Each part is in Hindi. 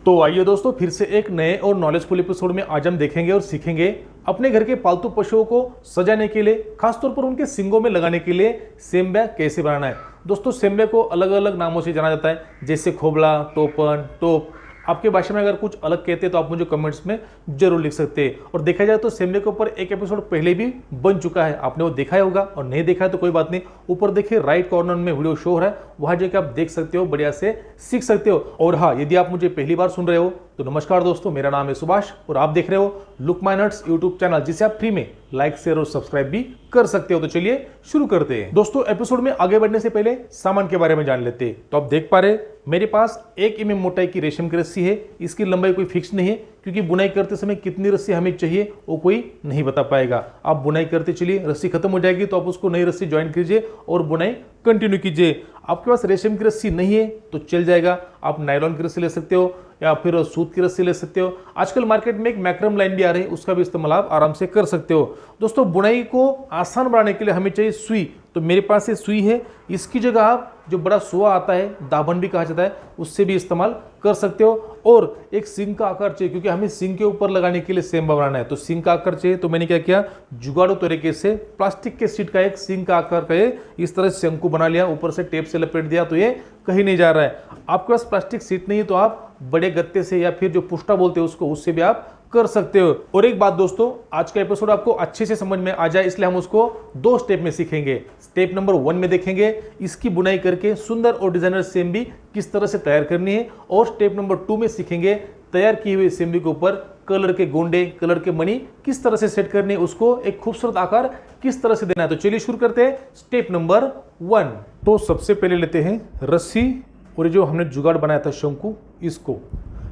तो आइए दोस्तों, फिर से एक नए और नॉलेजफुल एपिसोड में आज हम देखेंगे और सीखेंगे अपने घर के पालतू पशुओं को सजाने के लिए, खासतौर पर उनके सींगों में लगाने के लिए सेम बैग कैसे बनाना है। दोस्तों, सेम बैग को अलग अलग नामों से जाना जाता है, जैसे खोबला, टोपन, टोप। आपके भाषा में अगर कुछ अलग कहते हैं तो आप मुझे कमेंट्स में जरूर लिख सकते हैं। और देखा जाए तो सेम बैग के ऊपर एक एपिसोड पहले भी बन चुका है, आपने वो देखा होगा, और नहीं देखा है तो कोई बात नहीं, ऊपर देखिए राइट कॉर्नर में वीडियो शो हो रहा है, वहां जाकर आप देख सकते हो, बढ़िया से सीख सकते हो। और हाँ, यदि आप मुझे पहली बार सुन रहे हो तो नमस्कार दोस्तों, मेरा नाम है सुभाष और आप देख रहे हो look my nuts YouTube channel, जिसे आप फ्री में लाइक, शेयर और सब्सक्राइब भी कर सकते हो। तो चलिए शुरू करते हैं। दोस्तों, एपिसोड में आगे बढ़ने से पहले सामान के बारे में जान लेते हैं। तो आप देख पा रहे मेरे पास 1 mm मोटाई की रेशम की रस्सी है। इसकी लंबाई कोई फिक्स नहीं है, क्योंकि बुनाई करते समय कितनी रस्सी हमें चाहिए वो कोई नहीं बता पाएगा। आप बुनाई करते चलिए, रस्सी खत्म हो जाएगी तो आप उसको नई रस्सी ज्वाइन कीजिए और बुनाई कंटिन्यू कीजिए। आपके पास रेशम की रस्सी नहीं है तो चल जाएगा, आप नायलॉन की रस्सी ले सकते हो या फिर सूत की रस्सी ले सकते हो। आजकल मार्केट में एक मैक्रम लाइन भी आ रही है, उसका भी इस्तेमाल आप आराम से कर सकते हो। दोस्तों, बुनाई को आसान बनाने के लिए हमें चाहिए सुई। तो मेरे पास ये सुई है, इसकी जगह आप जो बड़ा सुआ आता है, दाभन भी कहा जाता है, उससे भी इस्तेमाल कर सकते हो। और एक सींग का आकार चाहिए, क्योंकि हमें सींग के ऊपर लगाने के लिए सेम बनाना है, तो सींग का आकार चाहिए। तो मैंने क्या किया, जुगाड़ू तरीके से प्लास्टिक के शीट का एक सींग का आकार का इस तरह से शंकु बना लिया, ऊपर से टेप से लपेट दिया, तो ये कहीं नहीं जा रहा है। आपके पास प्लास्टिक शीट नहीं है तो आप बड़े गत्ते से या फिर जो पुष्टा बोलते हैं उसको, उससे भी आप कर सकते हो। और एक बात दोस्तों, आज का एपिसोड आपको अच्छे से समझ में आ जाए, इसलिए हम उसको 2 स्टेप में सीखेंगे। स्टेप नंबर 1 में देखेंगे इसकी बुनाई करके सुंदर और डिजाइनर सेम भी किस तरह से तैयार करनी है, और स्टेप नंबर 2 में सीखेंगे तैयार की हुई सेम भी के ऊपर कलर के गोंडे, कलर के मणि किस तरह से सेट करने, उसको एक खूबसूरत आकार किस तरह से देना है। तो चलिए शुरू करते हैं स्टेप नंबर 1। तो सबसे पहले लेते हैं रस्सी, और जो हमने जुगाड़ बनाया था शंकु, इसको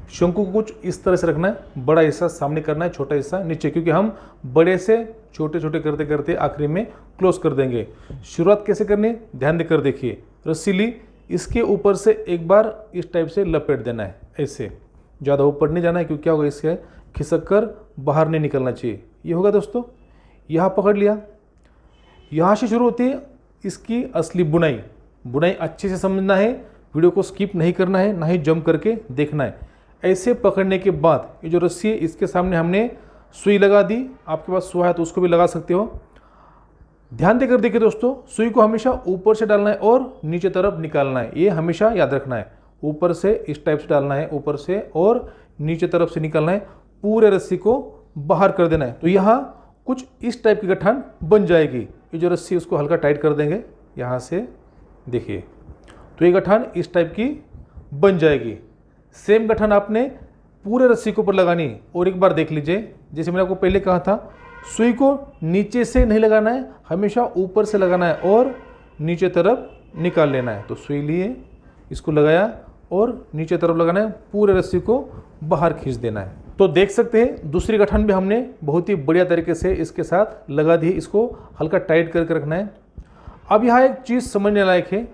शंकु को कुछ इस तरह से रखना है, बड़ा हिस्सा सामने करना है, छोटा हिस्सा नीचे, क्योंकि हम बड़े से छोटे छोटे करते करते आखिरी में क्लोज कर देंगे। शुरुआत कैसे करनी है ध्यान देकर देखिए। रस्सी ली, इसके ऊपर से एक बार इस टाइप से लपेट देना है, ऐसे ज़्यादा ऊपर नहीं जाना है, क्योंकि क्या होगा, इससे खिसक कर बाहर नहीं निकलना चाहिए। ये होगा दोस्तों, यहाँ पकड़ लिया, यहाँ से शुरू होती है इसकी असली बुनाई। बुनाई अच्छे से समझना है, वीडियो को स्किप नहीं करना है, ना ही जंप करके देखना है। ऐसे पकड़ने के बाद ये जो रस्सी है, इसके सामने हमने सुई लगा दी। आपके पास सुआ है तो उसको भी लगा सकते हो। ध्यान देकर देखिए दोस्तों, सुई को हमेशा ऊपर से डालना है और नीचे तरफ निकालना है, ये हमेशा याद रखना है। ऊपर से इस टाइप से डालना है, ऊपर से, और नीचे तरफ से निकालना है, पूरे रस्सी को बाहर कर देना है। तो यहाँ कुछ इस टाइप की गठान बन जाएगी। ये जो रस्सी उसको हल्का टाइट कर देंगे, यहाँ से देखिए, तो ये गठान इस टाइप की बन जाएगी। सेम गठान आपने पूरे रस्सी के ऊपर लगानी है। और एक बार देख लीजिए, जैसे मैंने आपको पहले कहा था, सुई को नीचे से नहीं लगाना है, हमेशा ऊपर से लगाना है और नीचे तरफ निकाल लेना है। तो सुई लिए, इसको लगाया और नीचे तरफ लगाना है, पूरे रस्सी को बाहर खींच देना है। तो देख सकते हैं दूसरी गठान भी हमने बहुत ही बढ़िया तरीके से इसके साथ लगा दी। इसको हल्का टाइट करके रखना है। अब यहाँ एक चीज़ समझने लायक है,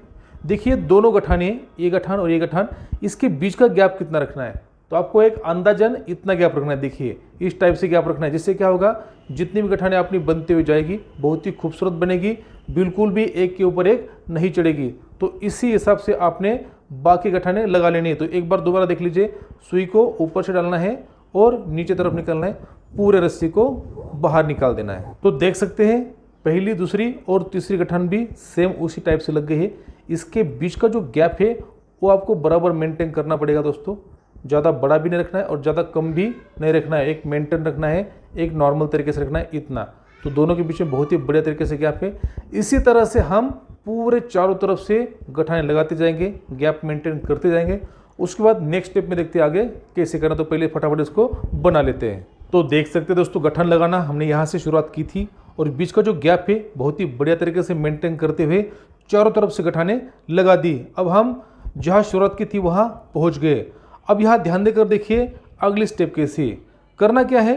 देखिए दोनों गठाने, ये गठान और ये गठान, इसके बीच का गैप कितना रखना है। तो आपको एक अंदाजन इतना गैप रखना है, देखिए इस टाइप से गैप रखना है, जिससे क्या होगा, जितनी भी गठाने अपनी बनती हुई जाएगी बहुत ही खूबसूरत बनेगी, बिल्कुल भी एक के ऊपर एक नहीं चढ़ेगी। तो इसी हिसाब से आपने बाकी गठाने लगा लेनी है। तो एक बार दोबारा देख लीजिए, सुई को ऊपर से डालना है और नीचे तरफ निकालना है, पूरे रस्सी को बाहर निकाल देना है। तो देख सकते हैं पहली, दूसरी और तीसरी गठान भी सेम उसी टाइप से लग गई है। इसके बीच का जो गैप है वो आपको बराबर मेंटेन करना पड़ेगा दोस्तों, ज़्यादा बड़ा भी नहीं रखना है और ज़्यादा कम भी नहीं रखना है, एक मेंटेन रखना है, एक नॉर्मल तरीके से रखना है, इतना। तो दोनों के बीच में बहुत ही बढ़िया तरीके से गैप है। इसी तरह से हम पूरे चारों तरफ से गठाने लगाते जाएंगे, गैप मेंटेन करते जाएंगे। उसके बाद नेक्स्ट स्टेप में देखते हैं आगे कैसे करना। तो पहले फटाफट इसको बना लेते हैं। तो देख सकते हैं दोस्तों, गठान लगाना हमने यहाँ से शुरुआत की थी, और बीच का जो गैप है बहुत ही बढ़िया तरीके से मेंटेन करते हुए चारों तरफ से गठाने लगा दी। अब हम जहाँ शुरुआत की थी वहाँ पहुँच गए। अब यहाँ ध्यान देकर देखिए अगली स्टेप कैसी करना क्या है।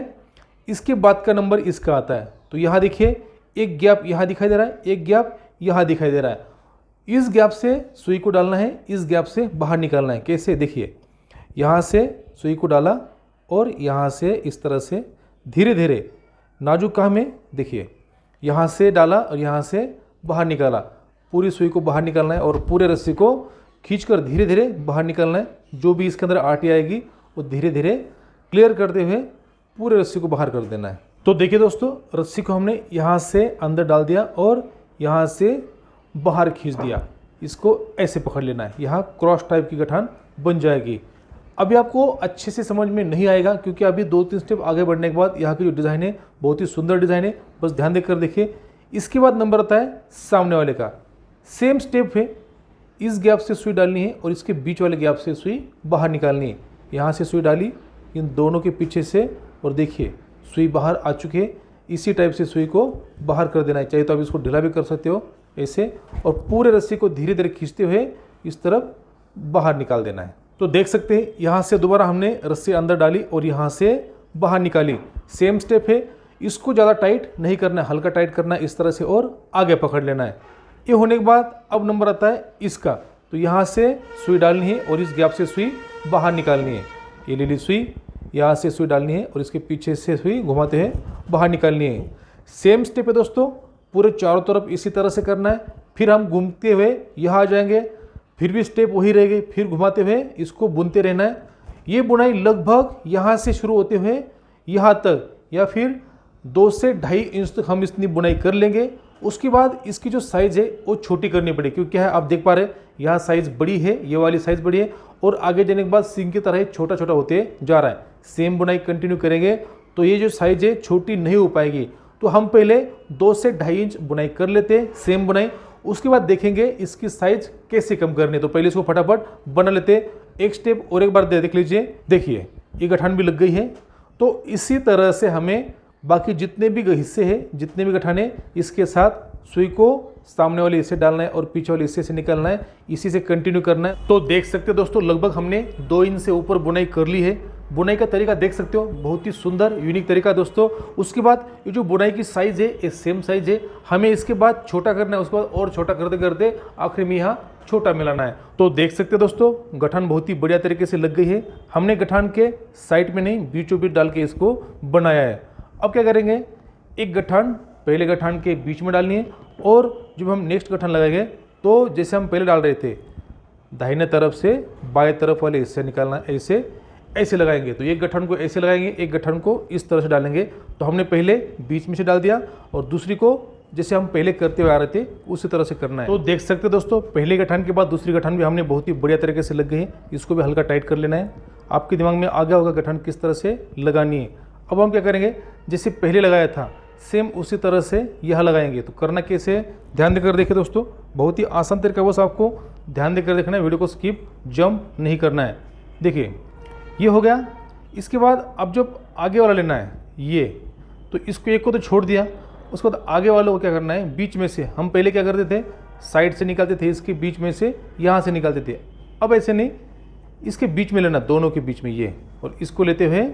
इसके बाद का नंबर इसका आता है। तो यहाँ देखिए एक गैप यहाँ दिखाई दे रहा है, एक गैप यहाँ दिखाई दे रहा है। इस गैप से सुई को डालना है, इस गैप से बाहर निकालना है। कैसे, देखिए यहाँ से सुई को डाला और यहाँ से इस तरह से धीरे धीरे नाजुक काम में, देखिए यहाँ से डाला और यहाँ से बाहर निकाला, पूरी सुई को बाहर निकालना है और पूरे रस्सी को खींचकर धीरे धीरे बाहर निकालना है। जो भी इसके अंदर आटी आएगी वो धीरे धीरे क्लियर करते हुए पूरे रस्सी को बाहर कर देना है। तो देखिए दोस्तों, रस्सी को हमने यहाँ से अंदर डाल दिया और यहाँ से बाहर खींच दिया। इसको ऐसे पकड़ लेना है, यहाँ क्रॉस टाइप की गठान बन जाएगी। अभी आपको अच्छे से समझ में नहीं आएगा क्योंकि अभी 2-3 स्टेप आगे बढ़ने के बाद यहाँ की जो डिज़ाइन है बहुत ही सुंदर डिज़ाइन है, बस ध्यान देकर देखिए। इसके बाद नंबर आता है सामने वाले का। सेम स्टेप है, इस गैप से सुई डालनी है और इसके बीच वाले गैप से सुई बाहर निकालनी है। यहाँ से सुई डाली इन दोनों के पीछे से और देखिए सुई बाहर आ चुकी है। इसी टाइप से सुई को बाहर कर देना है, चाहिए तो आप इसको ढीला भी कर सकते हो ऐसे, और पूरे रस्सी को धीरे धीरे खींचते हुए इस तरफ बाहर निकाल देना है। तो देख सकते हैं यहाँ से दोबारा हमने रस्सी अंदर डाली और यहाँ से बाहर निकाली। सेम स्टेप है, इसको ज़्यादा टाइट नहीं करना है, हल्का टाइट करना है इस तरह से और आगे पकड़ लेना है। ये होने के बाद अब नंबर आता है इसका। तो यहाँ से सुई डालनी है और इस गैप से सुई बाहर निकालनी है। ये ले ली सुई, यहाँ से सुई डालनी है और इसके पीछे से सुई घुमाते हुए बाहर निकालनी है। सेम स्टेप है दोस्तों, पूरे चारों तरफ इसी तरह से करना है। फिर हम घूमते हुए यहाँ आ जाएंगे, फिर भी स्टेप वही रहेगी, फिर घुमाते हुए इसको बुनते रहना है। ये बुनाई लगभग यहाँ से शुरू होते हुए यहाँ तक या फिर 2 से 2.5 इंच तक हम इतनी बुनाई कर लेंगे। उसके बाद इसकी जो साइज़ है वो छोटी करनी पड़ेगी क्योंकि क्या है आप देख पा रहे हैं यहाँ साइज़ बड़ी है, ये वाली साइज़ बड़ी है और आगे जाने के बाद सिंग की तरह छोटा छोटा होते जा रहा है। सेम बुनाई कंटिन्यू करेंगे तो ये जो साइज़ है छोटी नहीं हो पाएगी। तो हम पहले 2 से 2.5 इंच बुनाई कर लेते हैं सेम बुनाई, उसके बाद देखेंगे इसकी साइज कैसे कम करनी है। तो पहले इसको फटाफट बना लेते हैं। एक स्टेप और एक बार देख लीजिए, देखिए ये गठान भी लग गई है। तो इसी तरह से हमें बाकी जितने भी हिस्से हैं, जितने भी गठाने, इसके साथ सुई को सामने वाले हिस्से डालना है और पीछे वाले हिस्से से निकालना है, इसी से कंटिन्यू करना है। तो देख सकते हो दोस्तों, लगभग हमने 2 इंच से ऊपर बुनाई कर ली है। बुनाई का तरीका देख सकते हो, बहुत ही सुंदर यूनिक तरीका दोस्तों। उसके बाद ये जो बुनाई की साइज़ है ये सेम साइज़ है, हमें इसके बाद छोटा करना है, उसके बाद और छोटा करते करते आखिर में यहाँ छोटा मिलाना है। तो देख सकते हो दोस्तों, गठान बहुत ही बढ़िया तरीके से लग गई है। हमने गठान के साइड में नहीं, बीचों बीच डाल के इसको बनाया है। अब क्या करेंगे, एक गठान पहले गठान के बीच में डालनी है और जब हम नेक्स्ट गठान लगाएंगे तो जैसे हम पहले डाल रहे थे दाहिने तरफ से बाएं तरफ वाले हिस्से निकालना, ऐसे लगाएंगे। तो एक गठान को ऐसे लगाएंगे, एक गठान को इस तरह से डालेंगे। तो हमने पहले बीच में से डाल दिया और दूसरी को जैसे हम पहले करते हुए आ रहे थे उसी तरह से करना है। तो देख सकते दोस्तों, पहले गठान के बाद दूसरी गठान भी हमने बहुत ही बढ़िया तरीके से लग गई है। इसको भी हल्का टाइट कर लेना है। आपके दिमाग में आ गया होगा गठान किस तरह से लगानी है। अब हम क्या करेंगे, जैसे पहले लगाया था सेम उसी तरह से यह लगाएंगे। तो करना कैसे, ध्यान देकर देखिए दोस्तों, बहुत ही आसान तरीका, बस आपको ध्यान देकर देखना है, वीडियो को स्किप जंप नहीं करना है। देखिए ये हो गया। इसके बाद अब जब आगे वाला लेना है ये, तो इसको एक को तो छोड़ दिया, उसके बाद आगे वालों को क्या करना है, बीच में से हम पहले क्या करते थे, साइड से निकालते थे, इसके बीच में से यहाँ से निकालते थे। अब ऐसे नहीं, इसके बीच में लेना, दोनों के बीच में ये, और इसको लेते हुए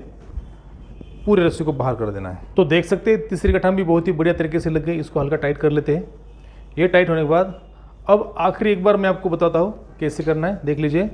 पूरे रस्सी को बाहर कर देना है। तो देख सकते हैं तीसरी गठान भी बहुत ही बढ़िया तरीके से लग गई। इसको हल्का टाइट कर लेते हैं। ये टाइट होने के बाद अब आखिरी एक बार मैं आपको बताता हूँ कैसे करना है, देख लीजिए।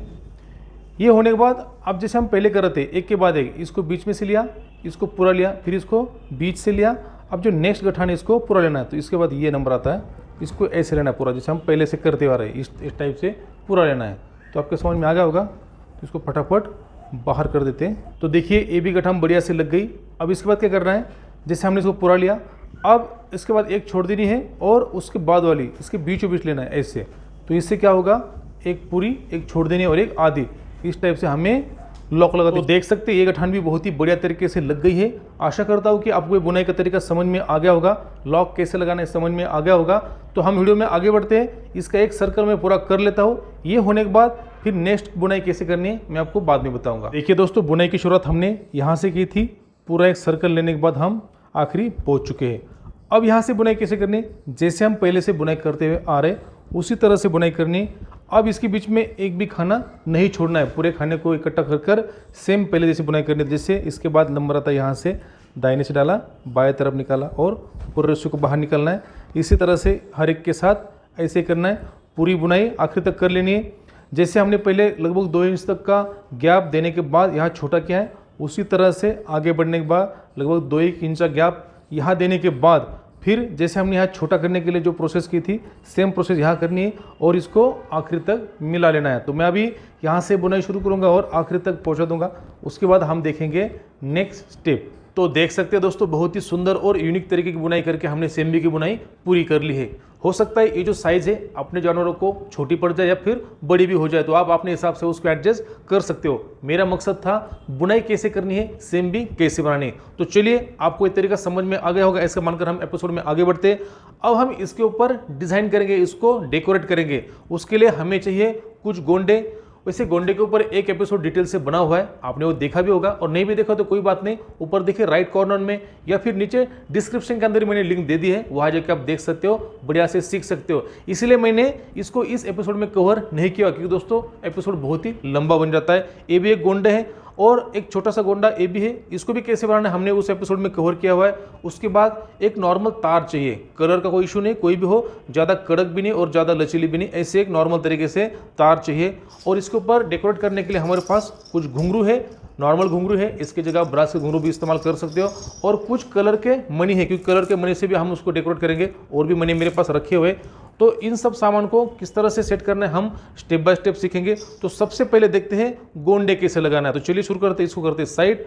ये होने के बाद अब जैसे हम पहले कर रहे थे एक के बाद एक, इसको बीच में से लिया, इसको पूरा लिया, फिर इसको बीच से लिया। अब जो नेक्स्ट गठान है इसको पूरा लेना है। तो इसके बाद ये नंबर आता है, इसको ऐसे लेना है पूरा, जैसे हम पहले से करते आ रहे हैं, इस टाइप से पूरा लेना है। तो आपके समझ में आ गया होगा। तो इसको फटाफट बाहर कर देते हैं। तो देखिए ये भी गठान बढ़िया से लग गई। अब इसके बाद क्या करना है, जैसे हमने इसको पूरा लिया, अब इसके बाद एक छोड़ देनी है और उसके बाद वाली इसके बीचों बीच लेना है ऐसे। तो इससे क्या होगा, एक पूरी एक छोड़ देनी है और एक आधी, इस टाइप से हमें लॉक लगा। तो देख सकते हैं ये गठान भी बहुत ही बढ़िया तरीके से लग गई है। आशा करता हूँ कि आपको ये बुनाई का तरीका समझ में आ गया होगा, लॉक कैसे लगाना है समझ में आ गया होगा। तो हम वीडियो में आगे बढ़ते हैं। इसका एक सर्कल मैं पूरा कर लेता हूँ। ये होने के बाद फिर नेक्स्ट बुनाई कैसे करनी है मैं आपको बाद में बताऊंगा। देखिए दोस्तों, बुनाई की शुरुआत हमने यहाँ से की थी, पूरा एक सर्कल लेने के बाद हम आखिरी पहुँच चुके हैं। अब यहाँ से बुनाई कैसे करनी, जैसे हम पहले से बुनाई करते हुए आ रहे उसी तरह से बुनाई करनी। अब इसके बीच में एक भी खाना नहीं छोड़ना है, पूरे खाने को इकट्ठा कर कर सेम पहले जैसे बुनाई करनी है। जैसे इसके बाद नंबर आता है, यहाँ से दाहिने से डाला, बाएं तरफ निकाला और पूरे रस्सी को बाहर निकालना है। इसी तरह से हर एक के साथ ऐसे करना है, पूरी बुनाई आखिर तक कर लेनी है। जैसे हमने पहले लगभग 2 इंच तक का गैप देने के बाद यहाँ छोटा किया है, उसी तरह से आगे बढ़ने के बाद लगभग 2-1 इंच का गैप यहाँ देने के बाद फिर जैसे हमने यहाँ छोटा करने के लिए जो प्रोसेस की थी, सेम प्रोसेस यहाँ करनी है और इसको आखिर तक मिला लेना है। तो मैं अभी यहाँ से बुनाई शुरू करूँगा और आखिर तक पहुँचा दूंगा, उसके बाद हम देखेंगे नेक्स्ट स्टेप। तो देख सकते हैं दोस्तों, बहुत ही सुंदर और यूनिक तरीके की बुनाई करके हमने सेम्बी की बुनाई पूरी कर ली है। हो सकता है ये जो साइज़ है अपने जानवरों को छोटी पड़ जाए या फिर बड़ी भी हो जाए, तो आप अपने हिसाब से उसको एडजस्ट कर सकते हो। मेरा मकसद था बुनाई कैसे करनी है, सेम्बी कैसे बनानी है। तो चलिए, आपको ये तरीका समझ में आ गया होगा, ऐसा मानकर हम एपिसोड में आगे बढ़ते हैं। अब हम इसके ऊपर डिज़ाइन करेंगे, इसको डेकोरेट करेंगे। उसके लिए हमें चाहिए कुछ गोंडे। वैसे गोंडे के ऊपर एक एपिसोड डिटेल से बना हुआ है, आपने वो देखा भी होगा, और नहीं भी देखा तो कोई बात नहीं, ऊपर देखिए राइट कॉर्नर में या फिर नीचे डिस्क्रिप्शन के अंदर मैंने लिंक दे दी है, वहां जाकर आप देख सकते हो, बढ़िया से सीख सकते हो। इसलिए मैंने इसको इस एपिसोड में कवर नहीं किया, क्योंकि दोस्तों एपिसोड बहुत ही लंबा बन जाता है। ये भी एक गोंडे है और एक छोटा सा गोंडा ये भी है, इसको भी कैसे बनाना है हमने उस एपिसोड में कवर किया हुआ है। उसके बाद एक नॉर्मल तार चाहिए, कलर का कोई इशू नहीं, कोई भी हो, ज़्यादा कड़क भी नहीं और ज़्यादा लचीली भी नहीं, ऐसे एक नॉर्मल तरीके से तार चाहिए। और इसके ऊपर डेकोरेट करने के लिए हमारे पास कुछ घुंघरू है, नॉर्मल घुंघरू है, इसकी जगह ब्रास के घुंघरू भी इस्तेमाल कर सकते हो। और कुछ कलर के मनी है, क्योंकि कलर के मनी से भी हम उसको डेकोरेट करेंगे, और भी मनी मेरे पास रखे हुए। तो इन सब सामान को किस तरह से सेट करना है हम स्टेप बाय स्टेप सीखेंगे। तो सबसे पहले देखते हैं गोंडे कैसे लगाना है। तो चलिए शुरू करते हैं, इसको करते हैं साइड।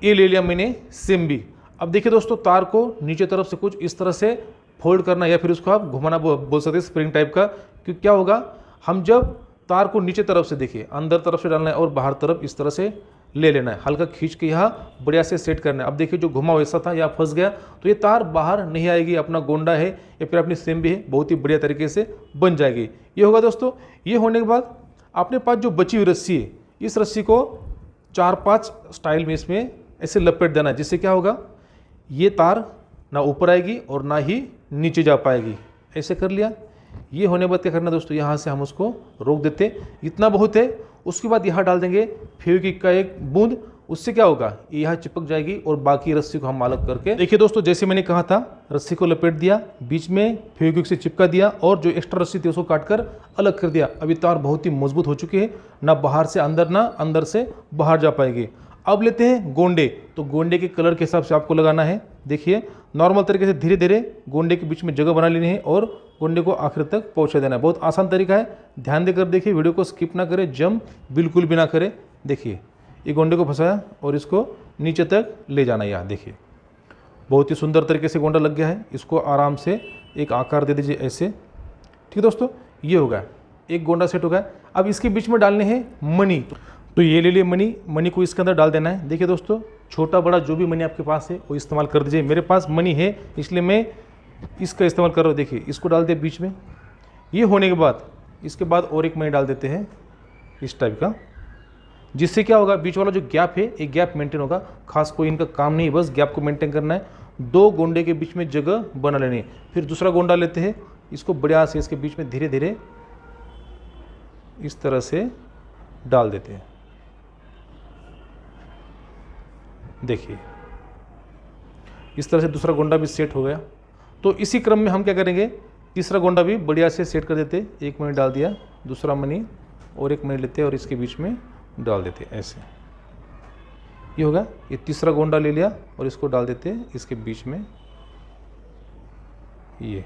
ये ले लिया मैंने सेम्बी। अब देखिए दोस्तों, तार को नीचे तरफ से कुछ इस तरह से फोल्ड करना, या फिर उसको आप घुमाना बोल सकते हैं, स्प्रिंग टाइप का। क्योंकि क्या होगा, हम जब तार को नीचे तरफ से, देखिए अंदर तरफ से डालना है और बाहर तरफ इस तरह से ले लेना है, हल्का खींच के यहाँ बढ़िया से सेट करना है। अब देखिए जो घुमा वैसा था या फंस गया, तो ये तार बाहर नहीं आएगी, अपना गोंडा है या फिर अपनी सेम्बी है, बहुत ही बढ़िया तरीके से बन जाएगी। ये होगा दोस्तों। ये होने के बाद अपने पास जो बची हुई रस्सी है, इस रस्सी को 4-5 स्टाइल में इसमें ऐसे लपेट देना है, जिससे क्या होगा, ये तार ना ऊपर आएगी और ना ही नीचे जा पाएगी। ऐसे कर लिया। ये होने के बाद क्या करना दोस्तों, यहाँ से हम उसको रोक देते, इतना बहुत है। उसके बाद यहाँ डाल देंगे फेविक्विक का एक बूंद, उससे क्या होगा, ये यहाँ चिपक जाएगी और बाकी रस्सी को हम अलग करके, देखिए दोस्तों जैसे मैंने कहा था, रस्सी को लपेट दिया, बीच में फेविक्विक से चिपका दिया और जो एक्स्ट्रा रस्सी थी उसको काटकर अलग कर दिया। अभी तार बहुत ही मजबूत हो चुकी है, ना बाहर से अंदर ना अंदर से बाहर जा पाएगी। अब लेते हैं गोंडे। तो गोंडे के कलर के हिसाब से आपको लगाना है। देखिए नॉर्मल तरीके से धीरे धीरे गोंडे के बीच में जगह बना लेनी है और गोंडे को आखिर तक पहुंचा देना है। बहुत आसान तरीका है, ध्यान देकर देखिए, वीडियो को स्किप ना करें, जंप बिल्कुल भी ना करें। देखिए ये गोंडे को फंसाया और इसको नीचे तक ले जाना है। यहाँ देखिए बहुत ही सुंदर तरीके से गोंडा लग गया है। इसको आराम से एक आकार दे दीजिए ऐसे। ठीक है दोस्तों, ये होगा, एक गोंडा सेट हो गया। अब इसके बीच में डालने हैं मनी। तो ये ले लिए मनी, मनी को इसके अंदर डाल देना है। देखिए दोस्तों, छोटा बड़ा जो भी मनी आपके पास है वो इस्तेमाल कर दीजिए। मेरे पास मनी है इसलिए मैं इसका इस्तेमाल कर रहा हूँ। देखिए इसको डाल दिया बीच में। ये होने के बाद इसके बाद और एक मनी डाल देते हैं इस टाइप का, जिससे क्या होगा, बीच वाला जो गैप है एक गैप मेंटेन होगा। खास कोई इनका काम नहीं, बस गैप को मेंटेन करना है। 2 गोंडे के बीच में जगह बना लेनी है। फिर दूसरा गोंडा लेते हैं, इसको बढ़िया से इसके बीच में धीरे धीरे इस तरह से डाल देते हैं। देखिए इस तरह से दूसरा गोंडा भी सेट हो गया। तो इसी क्रम में हम क्या करेंगे, तीसरा गोंडा भी बढ़िया से सेट कर देते। एक मनी डाल दिया, दूसरा मनी और एक मनी लेते और इसके बीच में डाल देते ऐसे। ये होगा, ये तीसरा गोंडा ले लिया और इसको डाल देते इसके बीच में। ये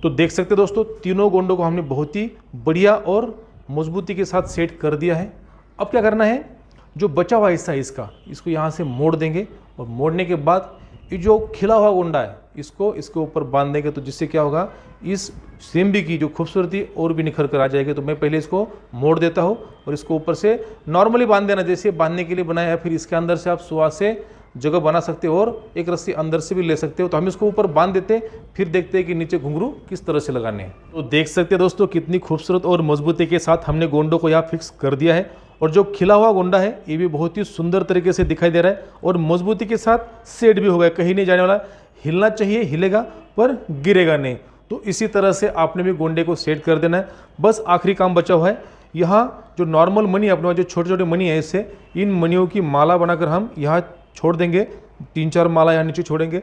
तो देख सकते दोस्तों, तीनों गोंडों को हमने बहुत ही बढ़िया और मजबूती के साथ सेट कर दिया है। अब क्या करना है, जो बचा हुआ हिस्सा है इसको यहाँ से मोड़ देंगे और मोड़ने के बाद ये जो खिला हुआ गोंडा है इसको इसके ऊपर बांध देंगे। तो जिससे क्या होगा, इस सेम्बी की जो खूबसूरती और भी निखर कर आ जाएगी। तो मैं पहले इसको मोड़ देता हूँ और इसको ऊपर से नॉर्मली बांध देना, जैसे बांधने के लिए बनाया है। फिर इसके अंदर से आप सुआ से जगह बना सकते हो और एक रस्सी अंदर से भी ले सकते हो। तो हम इसको ऊपर बांध देते हैं, फिर देखते हैं कि नीचे घुंघरू किस तरह से लगाने हैं। तो देख सकते हैं दोस्तों, कितनी खूबसूरत और मजबूती के साथ हमने गोंडों को यहाँ फिक्स कर दिया है। और जो खिला हुआ गोंडा है ये भी बहुत ही सुंदर तरीके से दिखाई दे रहा है और मजबूती के साथ सेट भी हो गया, कहीं नहीं जाने वाला। हिलना चाहिए, हिलेगा पर गिरेगा नहीं। तो इसी तरह से आपने भी गोंडे को सेट कर देना है। बस आखिरी काम बचा हुआ है, यहाँ जो नॉर्मल मनी अपने पास जो छोटे छोटे मनी है, इससे इन मनियों की माला बनाकर हम यहाँ छोड़ देंगे। 3-4 माला यहाँ नीचे छोड़ेंगे।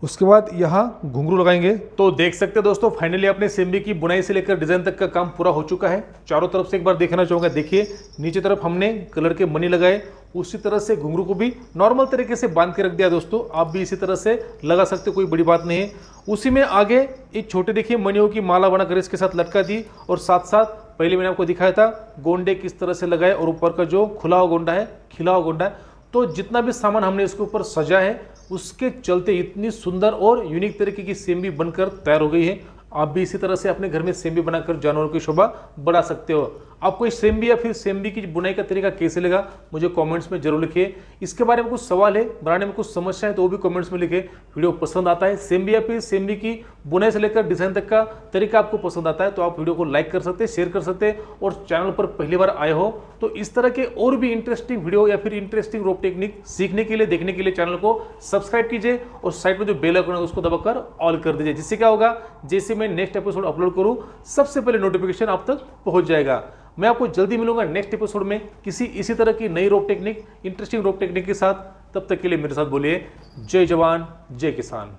उसके बाद यहाँ घुंघरू लगाएंगे। तो देख सकते हैं दोस्तों, फाइनली अपने सेम्बी की बुनाई से लेकर डिजाइन तक का काम पूरा हो चुका है। चारों तरफ से एक बार देखना चाहूंगा। देखिए नीचे तरफ हमने कलर के मनी लगाए, उसी तरह से घुंघरू को भी नॉर्मल तरीके से बांध के रख दिया। दोस्तों आप भी इसी तरह से लगा सकते हो, कोई बड़ी बात नहीं है। उसी में आगे एक छोटे देखिए मनियों की माला बनाकर इसके साथ लटका दी, और साथ साथ पहले मैंने आपको दिखाया था गोंडे किस तरह से लगाए, और ऊपर का जो खुला हुआ गोंडा है, खिला हुआ गोंडा है। तो जितना भी सामान हमने इसके ऊपर सजा है, उसके चलते इतनी सुंदर और यूनिक तरीके की सेम्बी बनकर तैयार हो गई है। आप भी इसी तरह से अपने घर में सेम्बी बनाकर जानवरों की शोभा बढ़ा सकते हो। आपको इस सेम्बी या फिर सेम्बी की बुनाई का तरीका कैसे लगा, मुझे कमेंट्स में जरूर लिखिए। इसके बारे में कुछ सवाल है, बनाने में कुछ समस्या है, तो वो भी कमेंट्स में लिखिए। वीडियो पसंद आता है, सेम्बी या फिर सेम्बी की बुनाई से लेकर डिजाइन तक का तरीका आपको पसंद आता है, तो आप वीडियो को लाइक कर सकते हैं, शेयर कर सकते हैं। और चैनल पर पहली बार आए हो तो इस तरह के और भी इंटरेस्टिंग वीडियो या फिर इंटरेस्टिंग रोप टेक्निक सीखने के लिए, देखने के लिए चैनल को सब्सक्राइब कीजिए, और साइड में जो बेल आइकन है उसको दबाकर ऑल कर दीजिए। जिससे क्या होगा, जैसे मैं नेक्स्ट एपिसोड अपलोड करूं सबसे पहले नोटिफिकेशन आप तक पहुंच जाएगा। मैं आपको जल्दी मिलूंगा नेक्स्ट एपिसोड में किसी इसी तरह की नई रोप टेक्निक, इंटरेस्टिंग रोप टेक्निक के साथ। तब तक के लिए मेरे साथ बोलिए जय जवान जय किसान।